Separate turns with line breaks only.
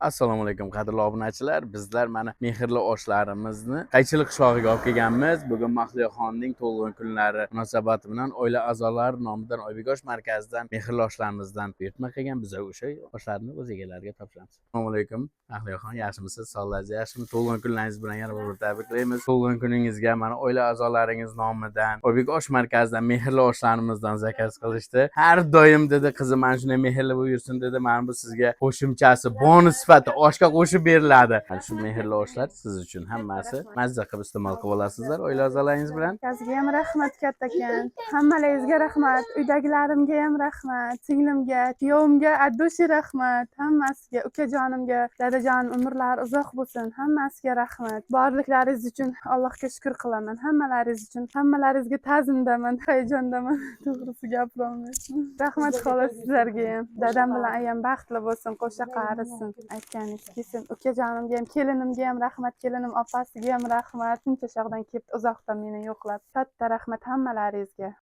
Assalomu alaykum qadrli obunachilar. Bizlar mana mehrli oshlarimizni Qaychilik qishlog'iga olib kelganmiz. Bugun Mahliyoxonning tug'ilgan kunlari munosabati bilan oila a'zolari nomidan Oybek osh markazidan mehrli oshlarimizdan buyurtma qilgan. Biz o'sha oshlarni o'z egalariga topshiramiz. Assalomu alaykum Mahliyoxon, yaxshimisiz? Sog'lig'ingiz yaxshimi? Tug'ilgan kunlaringiz bilan yana bir tabriklaymiz. Tug'ilgan kuningizga mana oila a'zolaringiz nomidan Oybek osh markazidan mehrli oshlarimizdan zakaz qilishdi. Har doim dedi qizim mana shunday mehrli bo'lib yursin dedi. Mana bu sizga qo'shimchasi bonus sifatida oshga qo'shib beriladi. Shu mehrli oshlar siz uchun hammasi mazza qilib iste'mol qilib olasizlar oila a'zolaringiz bilan.
Sizga ham rahmat kattakon. Hammalaringizga rahmat. Uydagilarimga ham rahmat. Singlimga, kuyovimga addushi rahmat. Hammasiga, ukajonimga, dadajonim umrlari uzoq bo'lsin. Hammasiga rahmat. Borliklaringiz uchun Allohga shukr qilaman. Hammalaringiz uchun, hammalaringizga ta'zimdaman, hayajondaman. To'g'risi gapirolmayman. Rahmat xola sizlarga ham. Dadam bilan ayam baxtli bo'lsin, qo'sha qarisin. Aytganingiz kelsin. Ukajonimga ham, kelinimga ham rahmat, kelinim opasiga ham rahmat. Shuncha shoqdan kelib uzoqdan meni yo'qlab. Katta rahmat hammalaringizga.